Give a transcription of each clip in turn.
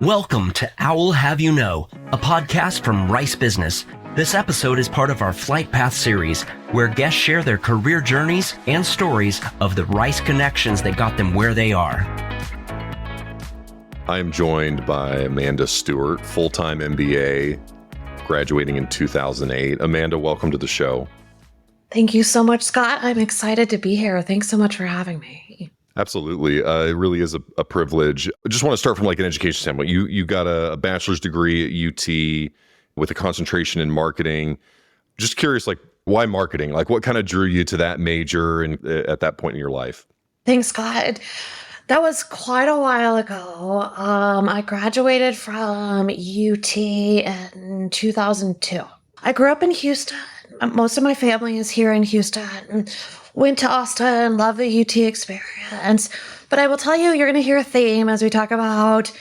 Welcome to Owl Have You Know, a podcast from Rice Business. This episode is part of our Flight Path series, where guests share their career journeys and stories of the Rice connections that got them where they are. I am joined by Amanda Stewart, full-time MBA, graduating in 2008. Amanda, welcome to the show. Thank you so much, Scott. I'm excited to be here. Thanks so much for having me. Absolutely. It really is a privilege. I just want to start from an education standpoint. You got a bachelor's degree at UT with a concentration in marketing. Just curious, why marketing? What kind of drew you to that major and at that point in your life? Thanks, Scott. That was quite a while ago. I graduated from UT in 2002. I grew up in Houston. Most of my family is here in Houston. Went to Austin, loved the UT experience. But I will tell you, you're going to hear a theme as we talk about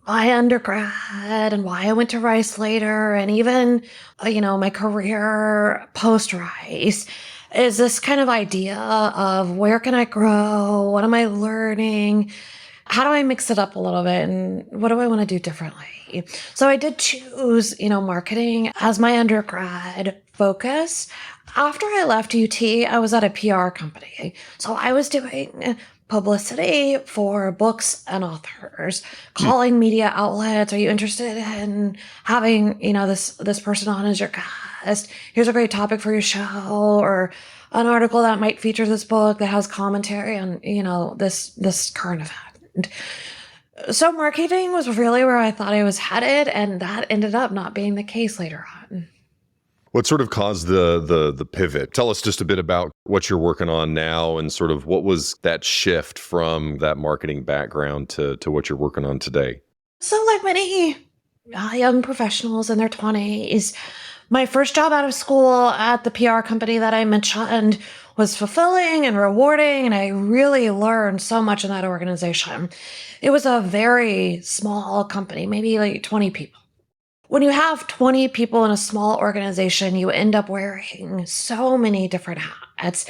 my undergrad and why I went to Rice later, and even, my career post-Rice, is this kind of idea of where can I grow? What am I learning? How do I mix it up a little bit? And what do I want to do differently? So I did choose, marketing as my undergrad focus. After I left UT, I was at a PR company. So I was doing publicity for books and authors, calling media outlets. Are you interested in having, this person on as your guest? Here's a great topic for your show, or an article that might feature this book that has commentary on, this current event. So marketing was really where I thought I was headed, and that ended up not being the case later on. What sort of caused the pivot? Tell us just a bit about what you're working on now and sort of what was that shift from that marketing background to what you're working on today. So like many young professionals in their 20s, my first job out of school at the PR company that I mentioned was fulfilling and rewarding, and I really learned so much in that organization. It was a very small company, maybe 20 people. When you have 20 people in a small organization, you end up wearing so many different hats.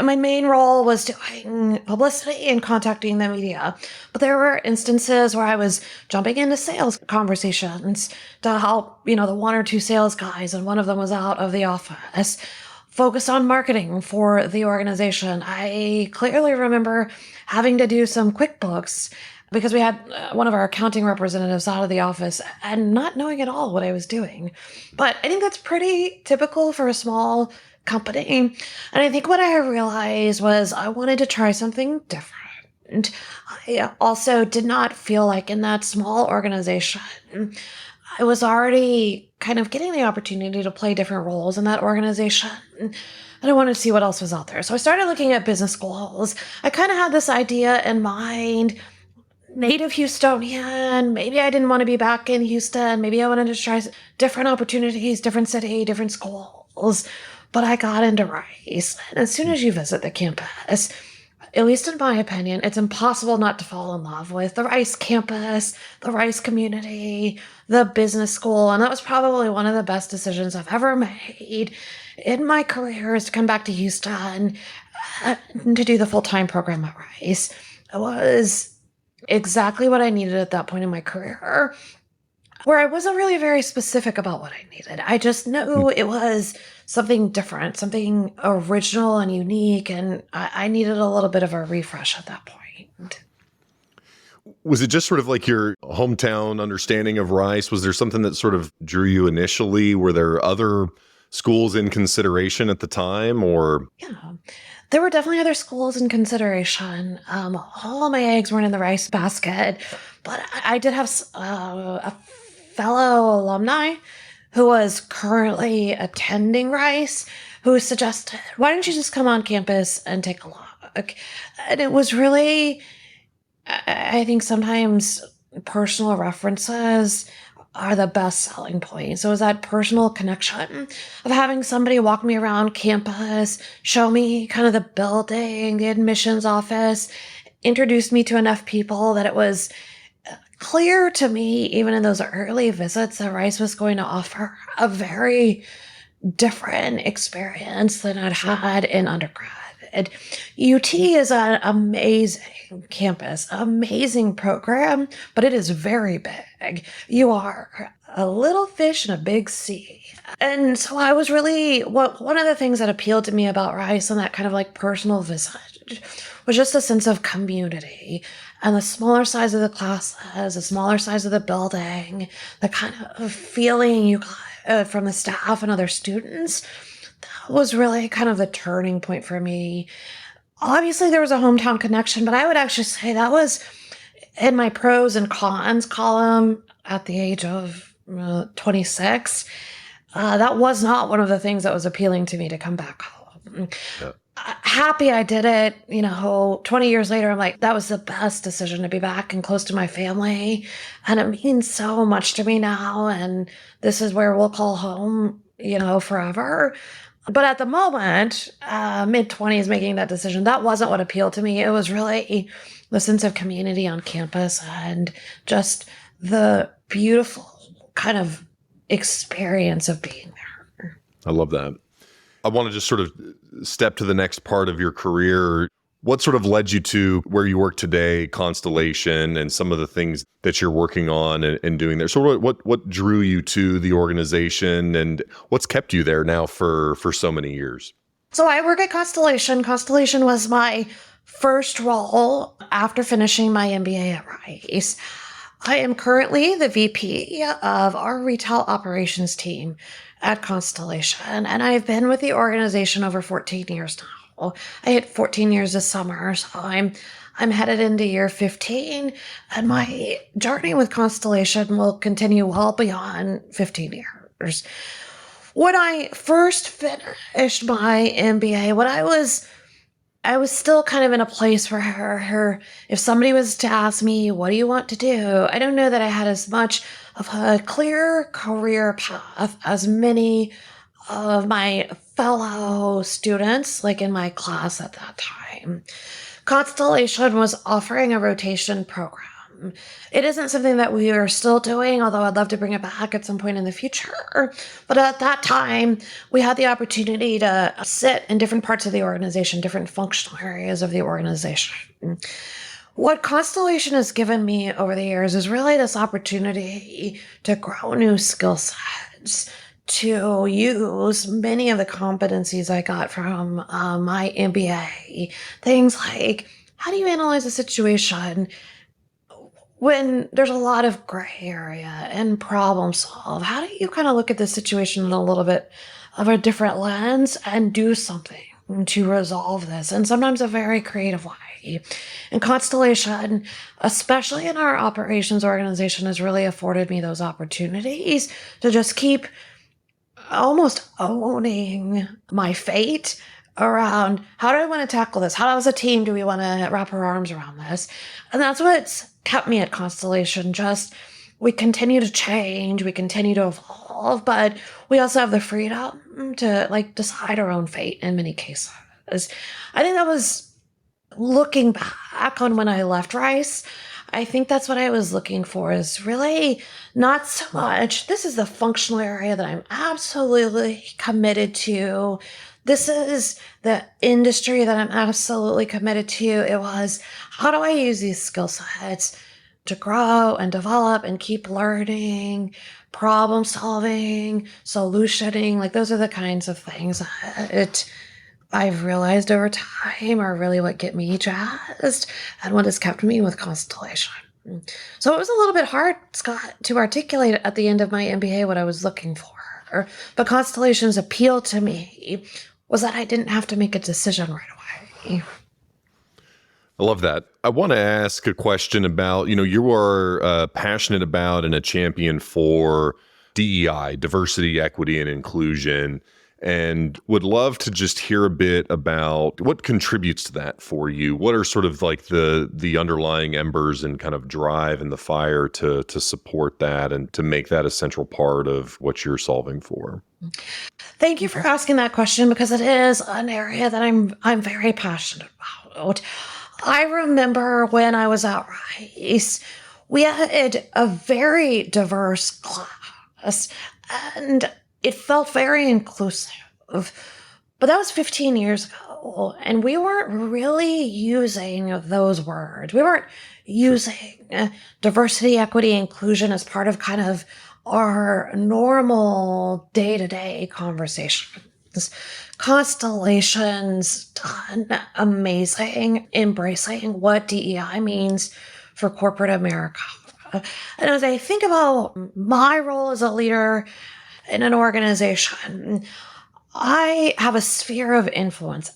My main role was doing publicity and contacting the media. But there were instances where I was jumping into sales conversations to help, the one or two sales guys, and one of them was out of the office, focus on marketing for the organization. I clearly remember having to do some QuickBooks because we had one of our accounting representatives out of the office and not knowing at all what I was doing. But I think that's pretty typical for a small company. And I think what I realized was I wanted to try something different. I also did not feel like in that small organization, I was already kind of getting the opportunity to play different roles in that organization. And I wanted to see what else was out there. So I started looking at business schools. I kind of had this idea in mind. Native Houstonian, maybe I didn't want to be back in Houston. Maybe I wanted to try different opportunities, different city, different schools. But I got into Rice. And as soon as you visit the campus, at least in my opinion, it's impossible not to fall in love with the Rice campus, the Rice community, the business school. And that was probably one of the best decisions I've ever made in my career, is to come back to Houston to do the full-time program at Rice. It was exactly what I needed at that point in my career, where I wasn't really very specific about what I needed. I just knew it was something different, something original and unique, and I needed a little bit of a refresh at that point. Was it just sort of like your hometown understanding of Rice? Was there something that sort of drew you initially? Were there other schools in consideration at the time, or? Yeah. There were definitely other schools in consideration. All of my eggs weren't in the Rice basket, but I did have a fellow alumni who was currently attending Rice who suggested, why don't you just come on campus and take a look? And it was really, I think sometimes personal references are the best selling point. So it was that personal connection of having somebody walk me around campus, show me kind of the building, the admissions office, introduce me to enough people that it was clear to me, even in those early visits, that Rice was going to offer a very different experience than I'd had in undergrad. did. UT is an amazing campus, amazing program, but it is very big. You are a little fish in a big sea. And so I was really, one of the things that appealed to me about Rice and that kind of like personal visit was just a sense of community and the smaller size of the classes, the smaller size of the building, the kind of feeling you got from the staff and other students. That was really kind of the turning point for me. Obviously, there was a hometown connection, but I would actually say that was in my pros and cons column at the age of 26. That was not one of the things that was appealing to me to come back home. Yeah. Happy I did it. 20 years later, I'm like, that was the best decision to be back and close to my family. And it means so much to me now. And this is where we'll call home, forever. But at the moment, mid-20s making that decision, that wasn't what appealed to me. It was really the sense of community on campus and just the beautiful kind of experience of being there. I love that. I want to just sort of step to the next part of your career. What sort of led you to where you work today, Constellation, and some of the things that you're working on and doing there? So what drew you to the organization and what's kept you there now for so many years? So I work at Constellation. Constellation was my first role after finishing my MBA at Rice. I am currently the VP of our retail operations team at Constellation, and I've been with the organization over 14 years now. I hit 14 years this summer, so I'm headed into year 15, and my journey with Constellation will continue well beyond 15 years. When I first finished my MBA, I was still kind of in a place where if somebody was to ask me, what do you want to do? I don't know that I had as much of a clear career path as many of my fellow students, like in my class at that time. Constellation was offering a rotation program. It isn't something that we are still doing, although I'd love to bring it back at some point in the future. But at that time, we had the opportunity to sit in different parts of the organization, different functional areas of the organization. What Constellation has given me over the years is really this opportunity to grow new skill sets, to use many of the competencies I got from my MBA. Things like, how do you analyze a situation when there's a lot of gray area and problem solve? How do you kind of look at the situation in a little bit of a different lens and do something to resolve this? And sometimes a very creative way. And Constellation, especially in our operations organization, has really afforded me those opportunities to just keep almost owning my fate around how do I want to tackle this? How as a team do we want to wrap our arms around this? And that's what's kept me at Constellation. Just we continue to change, we continue to evolve, but we also have the freedom to decide our own fate in many cases. I think that was looking back on when I left Rice. I think that's what I was looking for, is really not so much, this is the functional area that I'm absolutely committed to. This is the industry that I'm absolutely committed to. It was, how do I use these skill sets to grow and develop and keep learning, problem solving, solutioning? Those are the kinds of things that I've realized over time are really what get me jazzed and what has kept me with Constellation. So it was a little bit hard, Scott, to articulate at the end of my MBA what I was looking for. But Constellation's appeal to me was that I didn't have to make a decision right away. I love that. I want to ask a question about, you are passionate about and a champion for DEI, diversity, equity, and inclusion, and would love to just hear a bit about what contributes to that for you. What are sort of like the underlying embers and kind of drive and the fire to support that and to make that a central part of what you're solving for? Thank you for asking that question, because it is an area that I'm very passionate about. I remember when I was at Rice, we had a very diverse class, and it felt very inclusive. But that was 15 years ago. though, and we weren't really using those words. We weren't using diversity, equity, inclusion as part of kind of our normal day-to-day conversations. Constellation's done amazing embracing what DEI means for corporate America. And as I think about my role as a leader in an organization, I have a sphere of influence.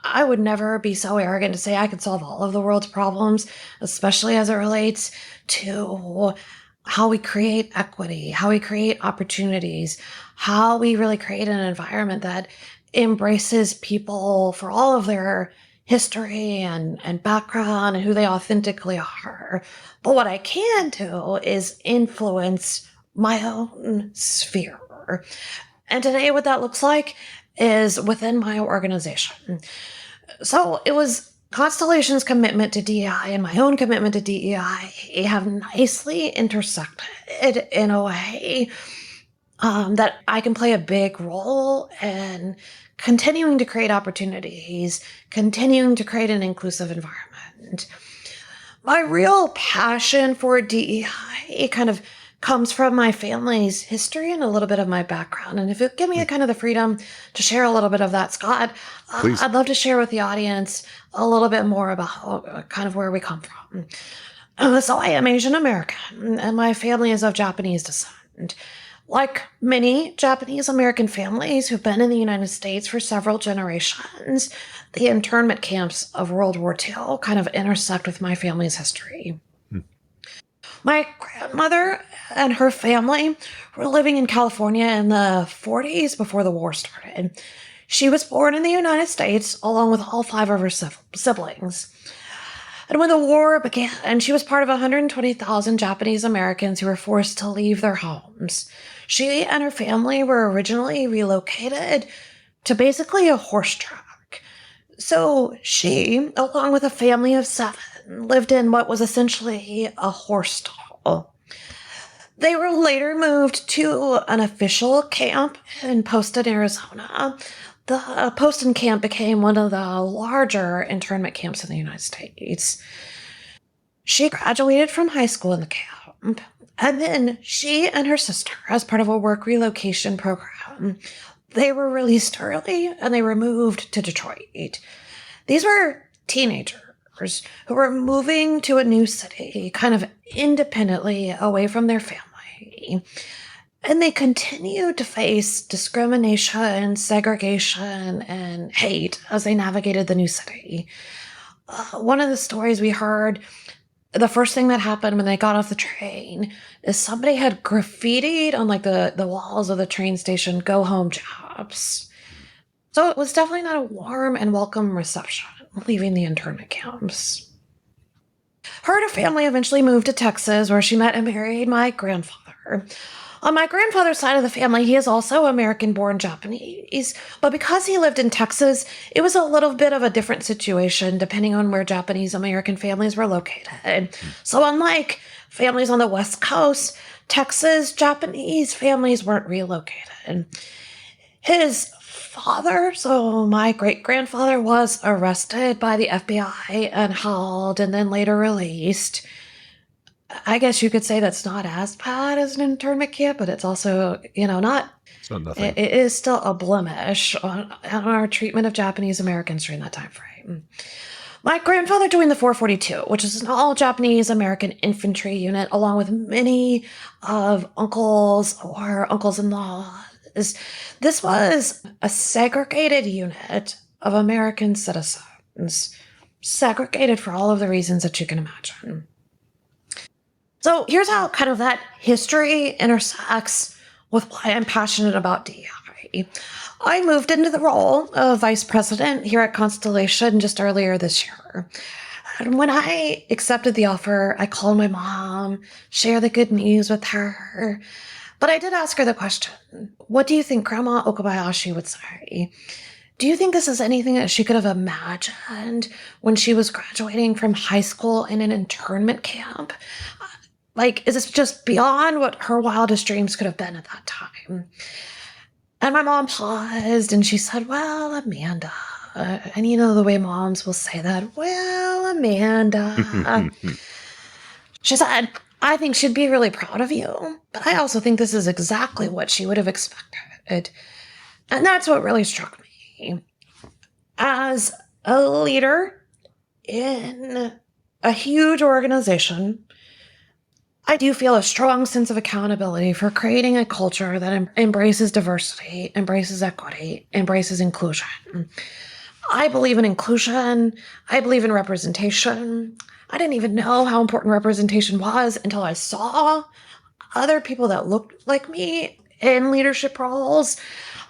I would never be so arrogant to say I could solve all of the world's problems, especially as it relates to how we create equity, how we create opportunities, how we really create an environment that embraces people for all of their history and background and who they authentically are. But what I can do is influence my own sphere. And today, what that looks like is within my organization. So it was Constellation's commitment to DEI and my own commitment to DEI have nicely intersected in a way that I can play a big role in continuing to create opportunities, continuing to create an inclusive environment. My real passion for DEI kind of comes from my family's history and a little bit of my background. And if you give me kind of the freedom to share a little bit of that, Scott, I'd love to share with the audience a little bit more about kind of where we come from. So I am Asian American, and my family is of Japanese descent. Like many Japanese American families who've been in the United States for several generations, the internment camps of World War II kind of intersect with my family's history. My grandmother and her family were living in California in the 40s before the war started. She was born in the United States along with all 5 of her siblings. And when the war began, she was part of 120,000 Japanese Americans who were forced to leave their homes. She and her family were originally relocated to basically a horse track. So she, along with a family of 7, lived in what was essentially a horse stall. They were later moved to an official camp in Poston, Arizona. The Poston camp became one of the larger internment camps in the United States. She graduated from high school in the camp, and then she and her sister, as part of a work relocation program, they were released early and they were moved to Detroit. These were teenagers who were moving to a new city, kind of independently away from their family. And they continued to face discrimination, segregation, and hate as they navigated the new city. One of the stories we heard, the first thing that happened when they got off the train is somebody had graffitied on like the walls of the train station, "Go home, jobs." So it was definitely not a warm and welcome reception leaving the internment camps. Her and her family eventually moved to Texas, where she met and married my grandfather. On my grandfather's side of the family, he is also American-born Japanese, but because he lived in Texas, it was a little bit of a different situation depending on where Japanese-American families were located. So unlike families on the West Coast, Texas Japanese families weren't relocated. His father, so my great-grandfather, was arrested by the FBI and held and then later released. I guess you could say that's not as bad as an internment camp, but it's also, not. It's not nothing. It is still a blemish on our treatment of Japanese Americans during that time frame. My grandfather joined the 442, which is an all-Japanese American infantry unit, along with many of uncles or uncles-in-law. This was a segregated unit of American citizens, segregated for all of the reasons that you can imagine. So here's how kind of that history intersects with why I'm passionate about DEI. I moved into the role of vice president here at Constellation just earlier this year. And when I accepted the offer, I called my mom, share the good news with her. But I did ask her the question, what do you think Grandma Okabayashi would say? Do you think this is anything that she could have imagined when she was graduating from high school in an internment camp? Like, is this just beyond what her wildest dreams could have been at that time? And my mom paused and she said, well, Amanda, And you know the way moms will say that, well, Amanda. She said, I think she'd be really proud of you, but I also think this is exactly what she would have expected. And that's what really struck me. As a leader in a huge organization, I do feel a strong sense of accountability for creating a culture that embraces diversity, embraces equity, embraces inclusion. I believe in inclusion. I believe in representation. I didn't even know how important representation was until I saw other people that looked like me in leadership roles.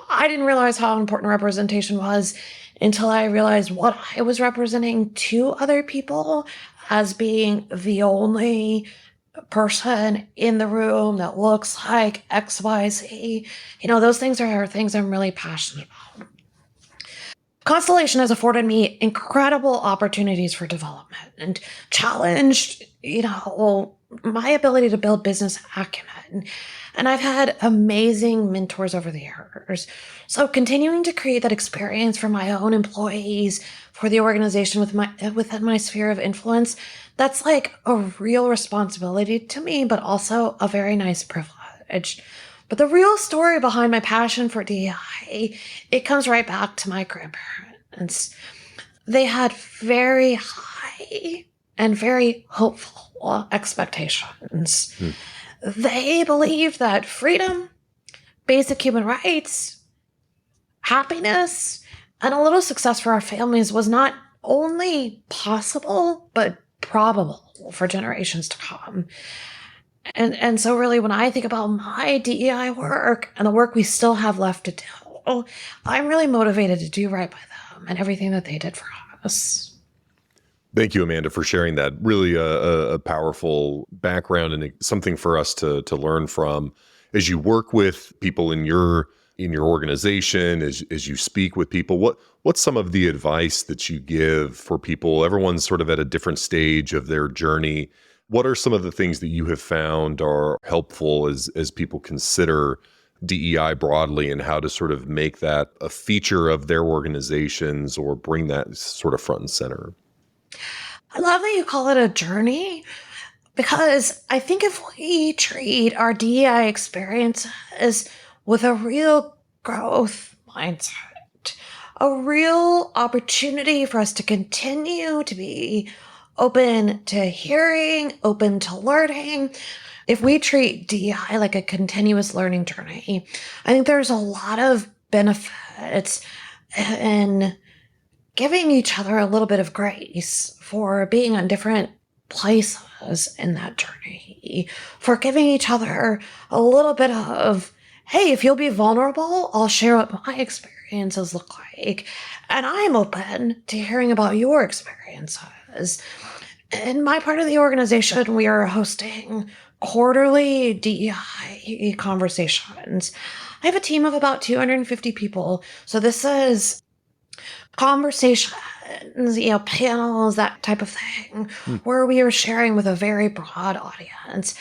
I didn't realize how important representation was until I realized what I was representing to other people as being the only person in the room that looks like XYZ. You know, those things are things I'm really passionate about. Constellation has afforded me incredible opportunities for development and challenged, my ability to build business acumen. And I've had amazing mentors over the years. So continuing to create that experience for my own employees, for the organization within my sphere of influence, that's like a real responsibility to me, but also a very nice privilege. But the real story behind my passion for DEI, it comes right back to my grandparents. They had very high and very hopeful expectations. They believed that freedom, basic human rights, happiness, and a little success for our families was not only possible, but probable for generations to come. And so really when I think about my DEI work and the work we still have left to do, I'm really motivated to do right by them and everything that they did for us. Thank you, Amanda, for sharing that. Really a powerful background and something for us to learn from as you work with people in your organization, as you speak with people. What's some of the advice that you give for people? Everyone's sort of at a different stage of their journey. What are some of the things that you have found are helpful as people consider DEI broadly and how to sort of make that a feature of their organizations or bring that sort of front and center? I love that you call it a journey, because I think if we treat our DEI experiences with a real growth mindset, a real opportunity for us to continue to be open to hearing, open to learning. If we treat DEI like a continuous learning journey, I think there's a lot of benefits in giving each other a little bit of grace for being on different places in that journey, for giving each other a little bit of, hey, if you'll be vulnerable, I'll share what my experiences look like. And I'm open to hearing about your experiences. In my part of the organization, we are hosting quarterly DEI conversations. I have a team of about 250 people. So this is conversations, panels, that type of thing, where we are sharing with a very broad audience.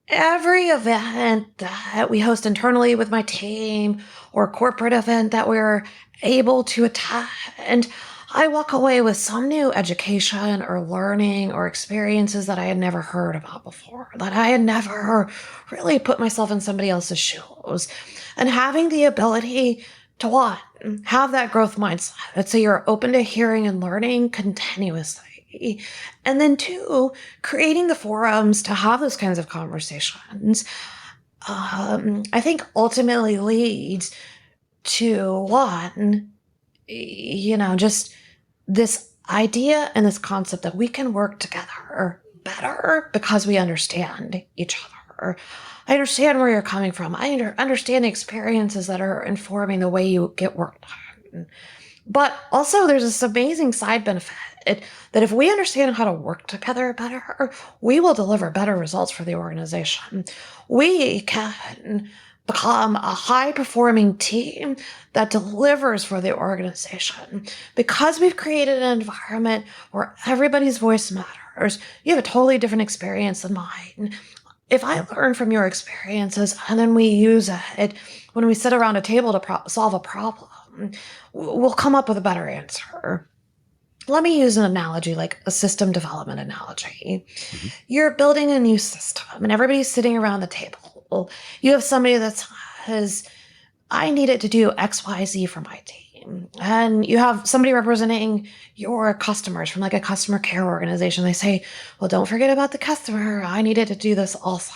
Every event that we host internally with my team or corporate event that we're able to attend, I walk away with some new education or learning or experiences that I had never heard about before, that I had never really put myself in somebody else's shoes. And having the ability to what? Have that growth mindset. So you're open to hearing and learning continuously. And then two, creating the forums to have those kinds of conversations, I think ultimately leads to one, just this idea and this concept that we can work together better because we understand each other. I understand where you're coming from. I understand the experiences that are informing the way you get work done. But also there's this amazing side benefit that if we understand how to work together better, we will deliver better results for the organization. We can become a high-performing team that delivers for the organization. Because we've created an environment where everybody's voice matters, you have a totally different experience than mine. If I learn from your experiences and then we use it when we sit around a table to solve a problem, we'll come up with a better answer. Let me use an analogy, like a system development analogy. Mhm. You're building a new system and everybody's sitting around the table. You have somebody that says, I need it to do XYZ for my team. And you have somebody representing your customers from like a customer care organization. They say, well, don't forget about the customer. I need it to do this also.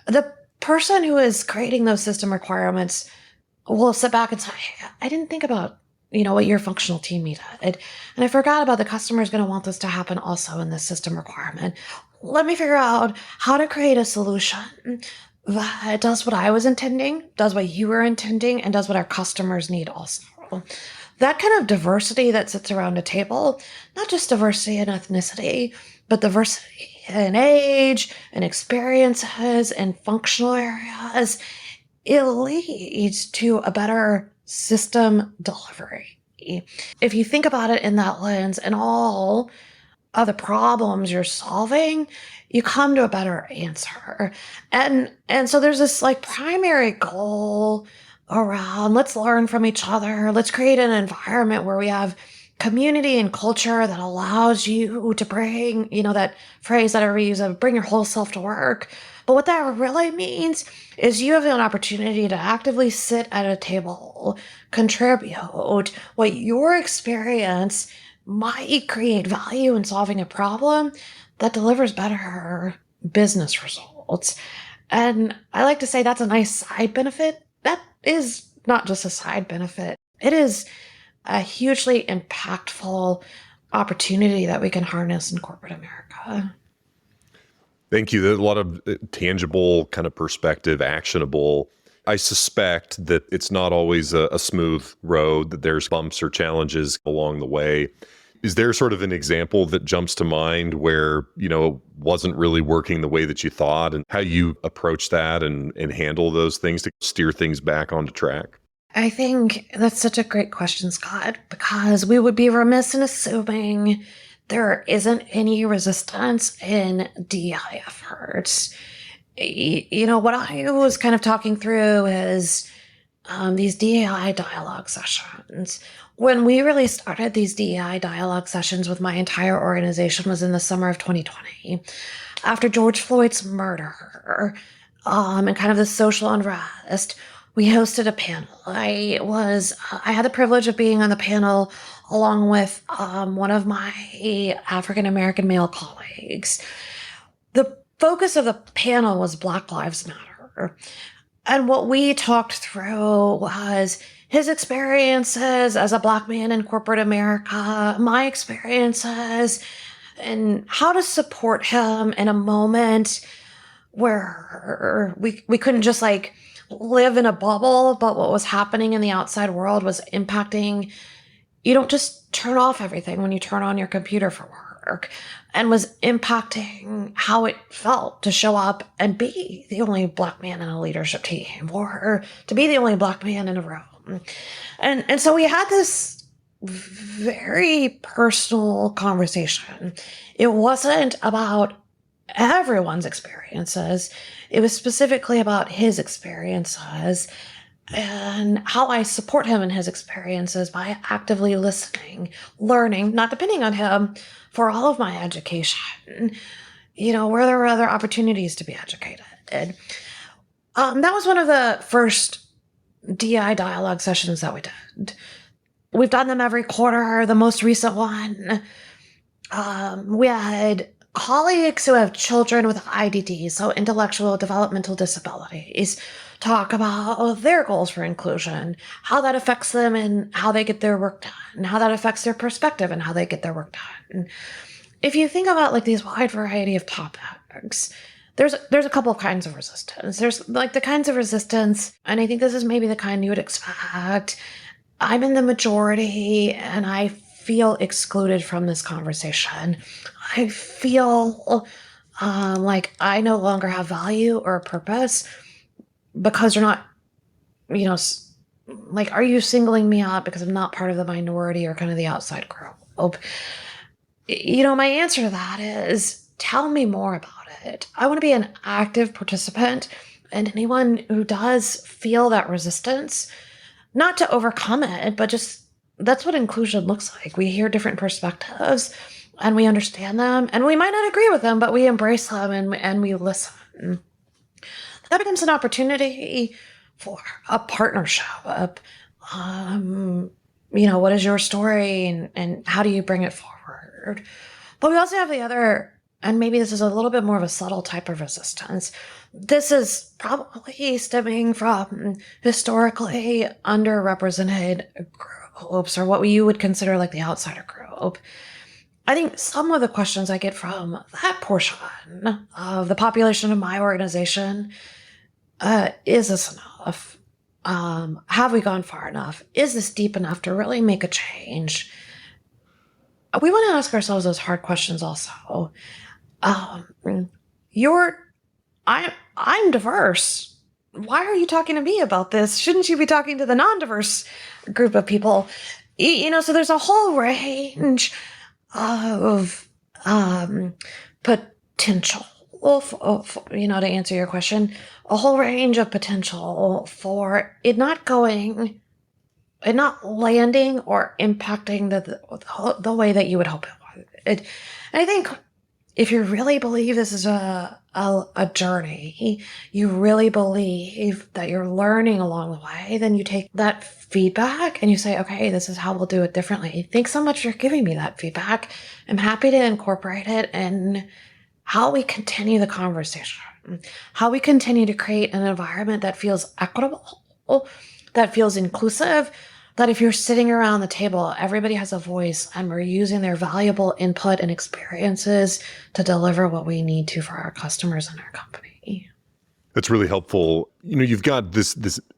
The person who is creating those system requirements will sit back and say, I didn't think about what your functional team needed. And I forgot about the customer is going to want this to happen also in this system requirement. Let me figure out how to create a solution that does what I was intending, does what you were intending, and does what our customers need also. That kind of diversity that sits around a table, not just diversity in ethnicity, but diversity in age and experiences and functional areas, it leads to a better system delivery. If you think about it in that lens and all of the problems you're solving, you come to a better answer. And so there's this like primary goal around let's learn from each other. Let's create an environment where we have community and culture that allows you to bring, that phrase that I use of bring your whole self to work. But what that really means is you have an opportunity to actively sit at a table, contribute what your experience might create value in solving a problem that delivers better business results. And I like to say that's a nice side benefit. That is not just a side benefit. It is a hugely impactful opportunity that we can harness in corporate America. Thank you. There's a lot of tangible kind of perspective, actionable. I suspect that it's not always a smooth road, that there's bumps or challenges along the way. Is there sort of an example that jumps to mind where, wasn't really working the way that you thought, and how you approach that and handle those things to steer things back onto track? I think that's such a great question, Scott, because we would be remiss in assuming there isn't any resistance in DEI efforts. What I was kind of talking through is these DEI dialogue sessions. When we really started these DEI dialogue sessions with my entire organization was in the summer of 2020, after George Floyd's murder and kind of the social unrest. We hosted a panel. I had the privilege of being on the panel along with one of my African-American male colleagues. The focus of the panel was Black Lives Matter. And what we talked through was his experiences as a Black man in corporate America, my experiences, and how to support him in a moment where we couldn't just live in a bubble, but what was happening in the outside world was impacting. You don't just turn off everything when you turn on your computer for work, and was impacting how it felt to show up and be the only Black man in a leadership team, or to be the only Black man in a room. And so we had this very personal conversation. It wasn't about everyone's experiences. It was specifically about his experiences and how I support him in his experiences by actively listening, learning, not depending on him for all of my education, where there were other opportunities to be educated. That was one of the first DI dialogue sessions that we did. We've done them every quarter. The most recent one, we had colleagues who have children with IDDs, so intellectual developmental disabilities, talk about their goals for inclusion, how that affects them and how they get their work done, and how that affects their perspective and how they get their work done. If you think about these wide variety of topics, there's a couple of kinds of resistance. There's the kinds of resistance, and I think this is maybe the kind you would expect. I'm in the majority and I feel excluded from this conversation. I feel like I no longer have value or purpose because you're not, are you singling me out because I'm not part of the minority or kind of the outside group? My answer to that is tell me more about it. I want to be an active participant, and anyone who does feel that resistance, not to overcome it, but just that's what inclusion looks like. We hear different perspectives and we understand them, and we might not agree with them, but we embrace them and we listen. That becomes an opportunity for a partnership. What is your story and how do you bring it forward? But we also have the other, and maybe this is a little bit more of a subtle type of resistance. This is probably stemming from historically underrepresented groups, or what you would consider like the outsider group. I think some of the questions I get from that portion of the population of my organization is this enough? Have we gone far enough? Is this deep enough to really make a change? We want to ask ourselves those hard questions also. I'm diverse. Why are you talking to me about this? Shouldn't you be talking to the non-diverse group of people? So there's a whole range of potential, to answer your question, a whole range of potential for it not landing or impacting the way that you would hope it would. And I think if you really believe this is a journey, you really believe that you're learning along the way, then you take that feedback and you say, okay, this is how we'll do it differently. Thanks so much for giving me that feedback. I'm happy to incorporate it in how we continue the conversation, how we continue to create an environment that feels equitable, that feels inclusive, that if you're sitting around the table, everybody has a voice and we're using their valuable input and experiences to deliver what we need to for our customers and our company. That's really helpful. You've got this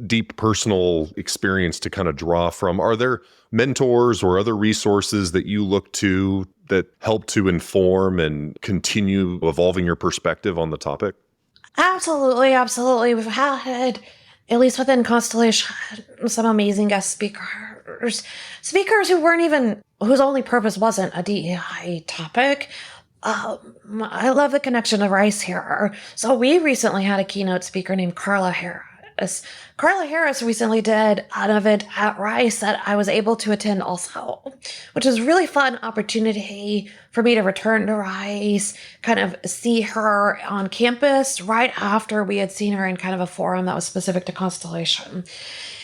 deep personal experience to kind of draw from. Are there mentors or other resources that you look to that help to inform and continue evolving your perspective on the topic? Absolutely, absolutely. We've had, at least within Constellation, some amazing guest speakers whose only purpose wasn't a DEI topic. I love the connection of Rice here. So we recently had a keynote speaker named Carla Harris. Carla Harris recently did an event at Rice that I was able to attend also, which was a really fun opportunity for me to return to Rice, kind of see her on campus right after we had seen her in kind of a forum that was specific to Constellation.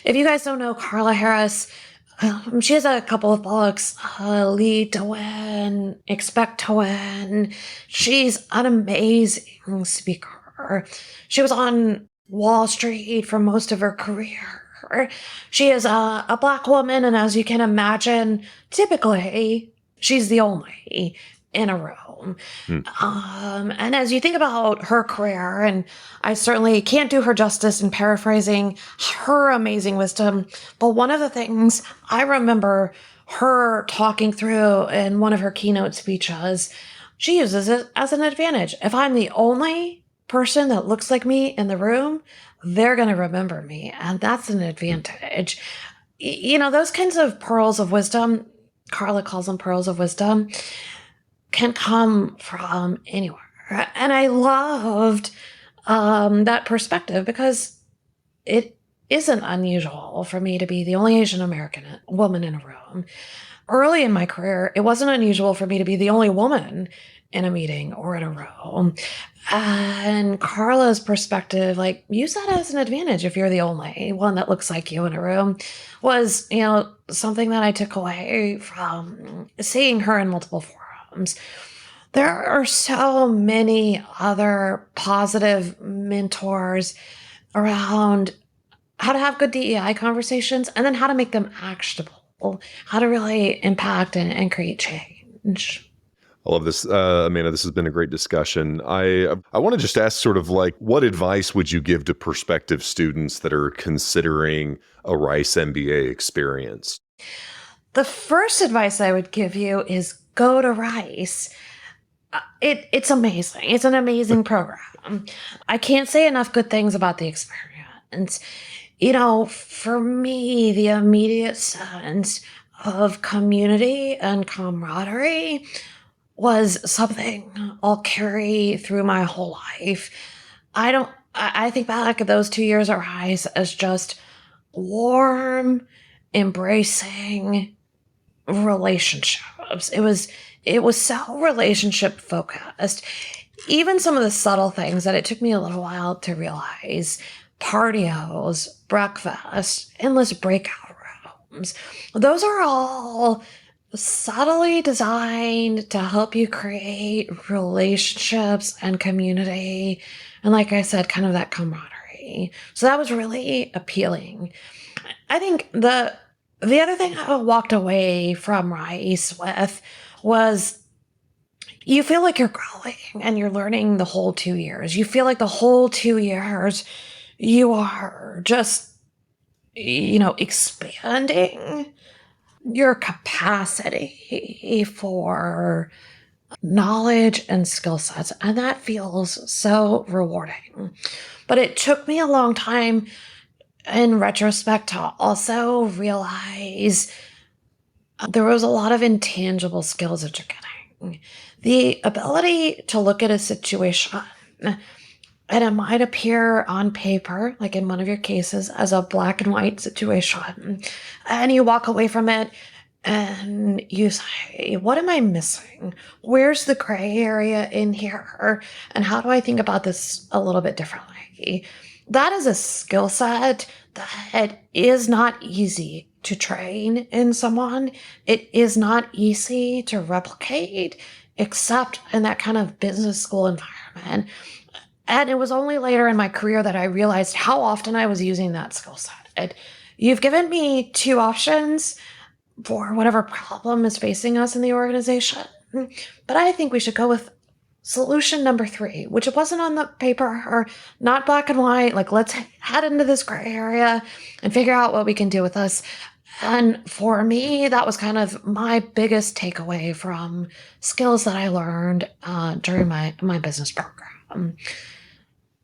If you guys don't know Carla Harris, she has a couple of books, Lead to Win, Expect to Win. She's an amazing speaker. She was on Wall Street for most of her career. She is a Black woman, and as you can imagine, typically, she's the only in a room. And as you think about her career, and I certainly can't do her justice in paraphrasing her amazing wisdom, but one of the things I remember her talking through in one of her keynote speeches, she uses it as an advantage. If I'm the only person that looks like me in the room, they're going to remember me, and that's an advantage. Those kinds of pearls of wisdom, Carla calls them pearls of wisdom, can come from anywhere. And I loved that perspective because it isn't unusual for me to be the only Asian American woman in a room. Early in my career, it wasn't unusual for me to be the only woman in a meeting or in a room. And Carla's perspective, use that as an advantage if you're the only one that looks like you in a room, was, something that I took away from seeing her in multiple forums. There are so many other positive mentors around how to have good DEI conversations and then how to make them actionable, how to really impact and create change. I love this. Amanda, this has been a great discussion. I want to just ask sort of what advice would you give to prospective students that are considering a Rice MBA experience? The first advice I would give you is go to Rice. It's amazing. It's an amazing program. I can't say enough good things about the experience. For me, the immediate sense of community and camaraderie was something I'll carry through my whole life. I think back at those 2 years at Rice as just warm, embracing relationships. It was so relationship focused. Even some of the subtle things that it took me a little while to realize, partios, breakfast, endless breakout rooms, those are all subtly designed to help you create relationships and community. And like I said, kind of that camaraderie. So that was really appealing. I think the other thing I walked away from Rice with was you feel like you're growing and you're learning the whole 2 years. You feel like the whole 2 years you are just, expanding your capacity for knowledge and skill sets. And that feels so rewarding. But it took me a long time in retrospect to also realize there was a lot of intangible skills that you're getting. The ability to look at a situation, and it might appear on paper, like in one of your cases, as a black and white situation, and you walk away from it and you say, what am I missing? Where's the gray area in here? And how do I think about this a little bit differently? That is a skill set that is not easy to train in someone. It is not easy to replicate, except in that kind of business school environment. And it was only later in my career that I realized how often I was using that skill set. You've given me 2 options for whatever problem is facing us in the organization, but I think we should go with solution number 3, which it wasn't on the paper or not black and white. Like, let's head into this gray area and figure out what we can do with this. And for me, that was kind of my biggest takeaway from skills that I learned during my business program.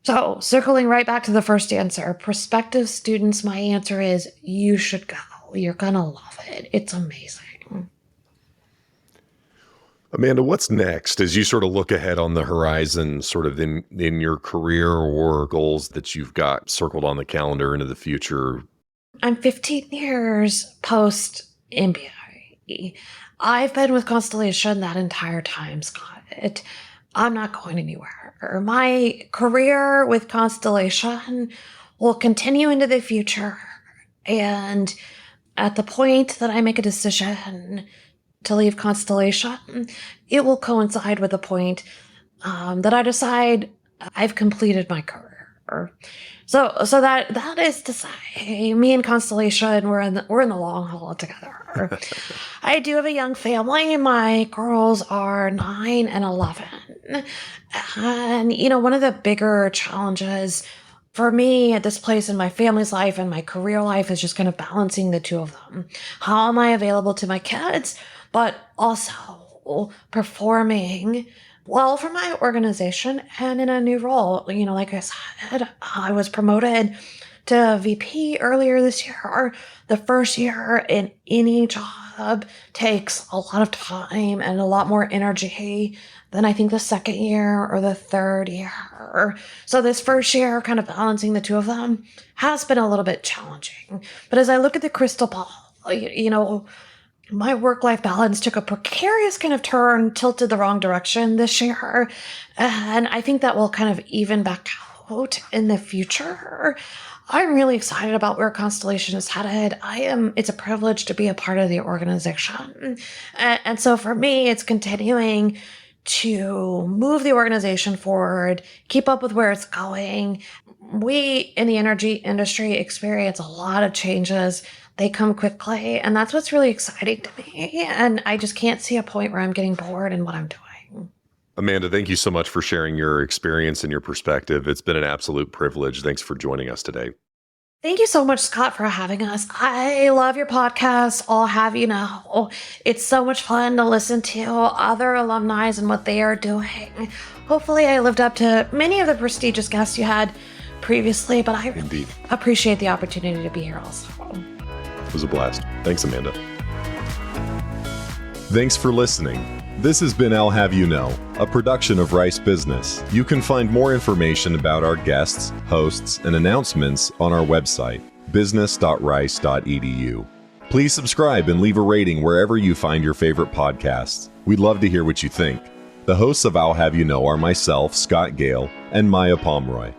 So circling right back to the first answer, prospective students, my answer is you should go. You're going to love it. It's amazing. Amanda, what's next as you sort of look ahead on the horizon, sort of in your career or goals that you've got circled on the calendar into the future? I'm 15 years post MBA. I've been with Constellation that entire time, Scott. I'm not going anywhere. My career with Constellation will continue into the future. And at the point that I make a decision to leave Constellation, it will coincide with the point that I decide I've completed my career. So that is to say, me and Constellation, we're in the long haul together. I do have a young family. My girls are 9 and 11. And, one of the bigger challenges for me at this place in my family's life and my career life is just kind of balancing the 2 of them. How am I available to my kids, but also performing well for my organization and in a new role? Like I said, I was promoted to VP earlier this year. The first year in any job takes a lot of time and a lot more energy than I think the second year or the third year. So this first year, kind of balancing the 2 of them has been a little bit challenging. But as I look at the crystal ball, my work-life balance took a precarious kind of turn, tilted the wrong direction this year. And I think that will kind of even back out in the future. I'm really excited about where Constellation is headed. It's a privilege to be a part of the organization. And so for me, it's continuing to move the organization forward, keep up with where it's going. We in the energy industry experience a lot of changes. They come quickly, and that's what's really exciting to me. And I just can't see a point where I'm getting bored in what I'm doing. Amanda, thank you so much for sharing your experience and your perspective. It's been an absolute privilege. Thanks for joining us today. Thank you so much, Scott, for having us. I love your podcast. I'll have you know. It's so much fun to listen to other alumni and what they are doing. Hopefully I lived up to many of the prestigious guests you had previously, but I really appreciate the opportunity to be here also. It was a blast. Thanks, Amanda. Thanks for listening. This has been I'll Have You Know, a production of Rice Business. You can find more information about our guests, hosts, and announcements on our website, business.rice.edu. Please subscribe and leave a rating wherever you find your favorite podcasts. We'd love to hear what you think. The hosts of I'll Have You Know are myself, Scott Gale, and Maya Pomeroy.